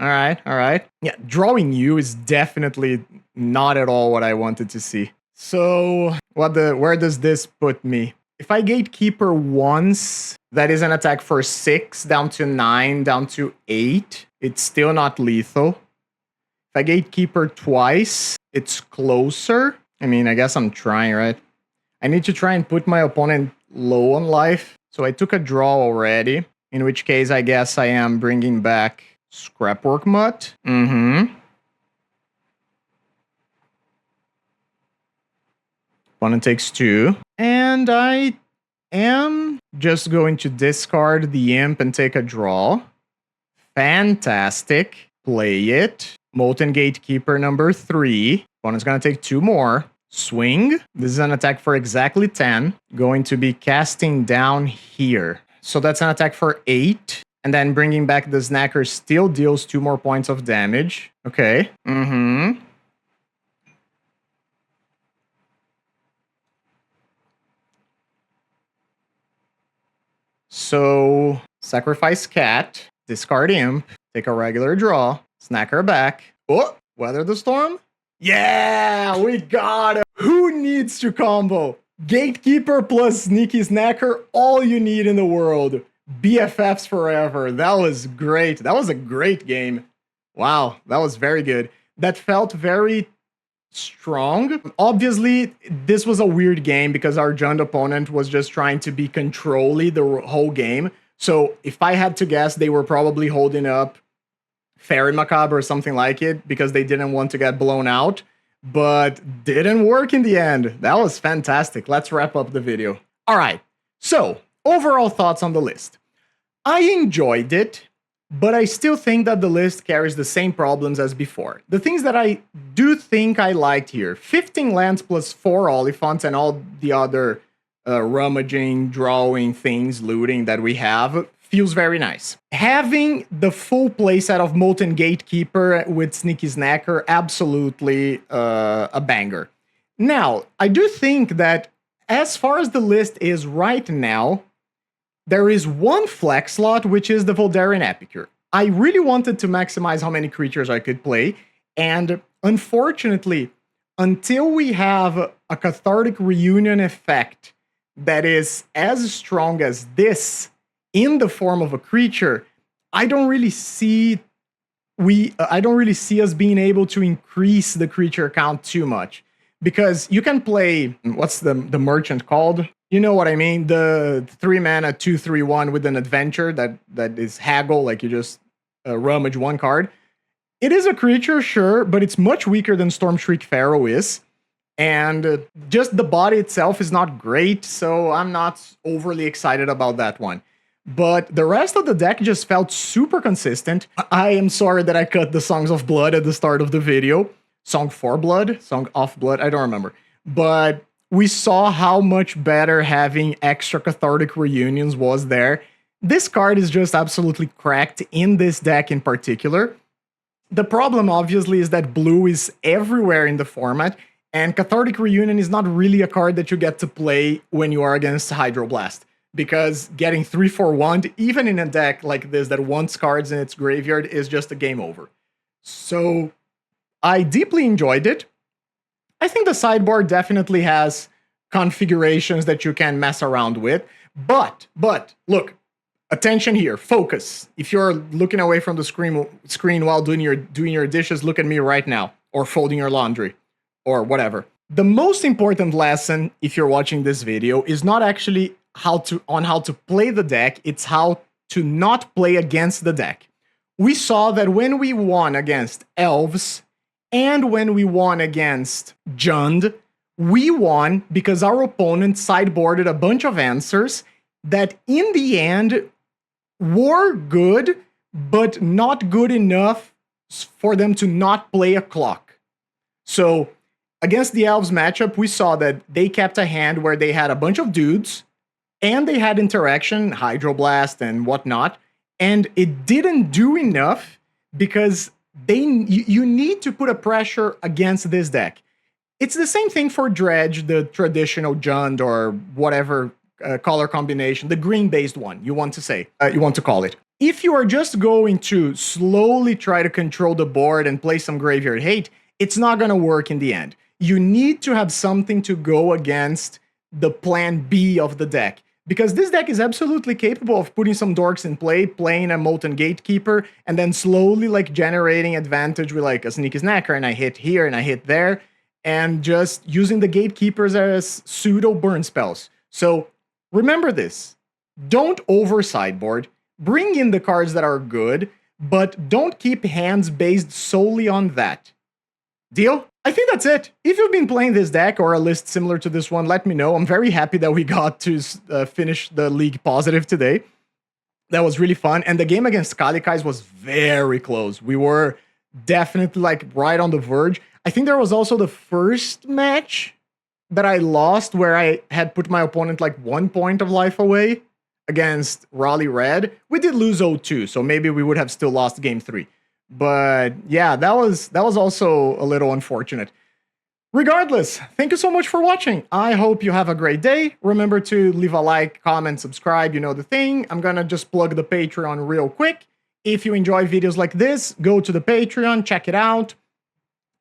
Alright. Yeah, drawing you is definitely not at all what I wanted to see. So, where does this put me? If I Gatekeeper once, that is an attack for 6, down to 9, down to 8. It's still not lethal. If I Gatekeeper twice, it's closer. I mean, I guess I'm trying, right? I need to try and put my opponent low on life. So I took a draw already, in which case I guess I am bringing back Scrapwork Mutt. Opponent takes 2. And I am just going to discard the Imp and take a draw. Fantastic. Play it. Molten Gatekeeper number 3. Opponent's going to take 2 more. Swing. This is an attack for exactly 10. Going to be casting down here. So that's an attack for 8. And then bringing back the Snacker still deals 2 more points of damage. Okay. So, sacrifice Cat, discard Imp, take a regular draw, Snacker back. Oh, Weather the Storm? Yeah, we got it! Who needs to combo? Gatekeeper plus Sneaky Snacker, all you need in the world. BFFs forever. That was great. That was a great game. Wow, that was very good. That felt very strong. Obviously, this was a weird game because our Jund opponent was just trying to be controlly the whole game. So if I had to guess, they were probably holding up Fairy Macabre or something like it because they didn't want to get blown out, but didn't work in the end. That was fantastic. Let's wrap up the video. All right, so overall thoughts on the list. I enjoyed it, but I still think that the list carries the same problems as before. The things that I do think I liked here, 15 lands plus 4 Oliphants and all the other rummaging, drawing things, looting that we have, feels very nice. Having the full playset of Molten Gatekeeper with Sneaky Snacker, absolutely a banger. Now, I do think that as far as the list is right now, there is one flex slot, which is the Voldaren Epicure. I really wanted to maximize how many creatures I could play, and unfortunately, until we have a Cathartic Reunion effect that is as strong as this in the form of a creature, I don't really see us being able to increase the creature count too much. Because you can play, what's the merchant called? You know what I mean? The 3-mana 2/3/1 with an adventure that is haggle, like you just rummage one card. It is a creature, sure, but it's much weaker than Stormshriek Pharaoh is. And just the body itself is not great, so I'm not overly excited about that one. But the rest of the deck just felt super consistent. I am sorry that I cut the Songs of Blood at the start of the video. Song for Blood? Song of Blood? I don't remember. But we saw how much better having extra Cathartic Reunions was there. This card is just absolutely cracked in this deck in particular. The problem, obviously, is that blue is everywhere in the format, and Cathartic Reunion is not really a card that you get to play when you are against Hydroblast. Because getting 3/4 even in a deck like this that wants cards in its graveyard, is just a game over. So I deeply enjoyed it. I think the sideboard definitely has configurations that you can mess around with. But look, attention here, focus. If you're looking away from the screen while doing your dishes, look at me right now, or folding your laundry, or whatever. The most important lesson, if you're watching this video, is not actually how to play the deck, it's how to not play against the deck. We saw that when we won against Elves, and when we won against Jund, we won because our opponent sideboarded a bunch of answers that in the end were good, but not good enough for them to not play a clock. So against the Elves matchup, we saw that they kept a hand where they had a bunch of dudes, and they had interaction, Hydroblast and whatnot, and it didn't do enough because you need to put a pressure against this deck. It's the same thing for Dredge, the traditional Jund or whatever color combination, the green-based one you want to call it. If you are just going to slowly try to control the board and play some Graveyard Hate, it's not going to work in the end. You need to have something to go against the plan B of the deck. Because this deck is absolutely capable of putting some dorks in play, playing a Molten Gatekeeper, and then slowly like generating advantage with like a Sneaky Snacker, and I hit here and I hit there, and just using the Gatekeepers as pseudo burn spells. So remember this, don't over sideboard, bring in the cards that are good, but don't keep hands based solely on that. Deal? I think that's it. If you've been playing this deck or a list similar to this one, let me know. I'm very happy that we got to finish the league positive today. That was really fun. And the game against Kalikais was very close. We were definitely like right on the verge. I think there was also the first match that I lost where I had put my opponent like 1 point of life away against Raleigh Red. We did lose 0-2, so maybe we would have still lost game 3. But yeah, that was also a little unfortunate. Regardless, thank you so much for watching. I hope you have a great day. Remember to leave a like, comment, subscribe, you know the thing. I'm gonna just plug the Patreon real quick. If you enjoy videos like this, go to the Patreon, check it out.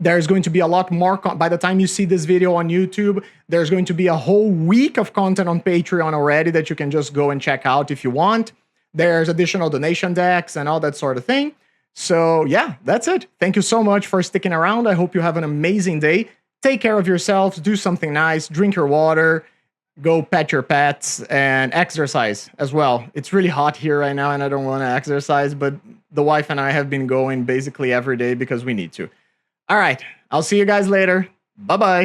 There's going to be a lot more, by the time you see this video on YouTube, there's going to be a whole week of content on Patreon already that you can just go and check out if you want. There's additional donation decks and all that sort of thing. So yeah, that's it. Thank you so much for sticking around. I hope you have an amazing day. Take care of yourselves, do something nice, drink your water, go pet your pets and exercise as well. It's really hot here right now and I don't want to exercise, but the wife and I have been going basically every day because we need to. All right, I'll see you guys later. Bye-bye.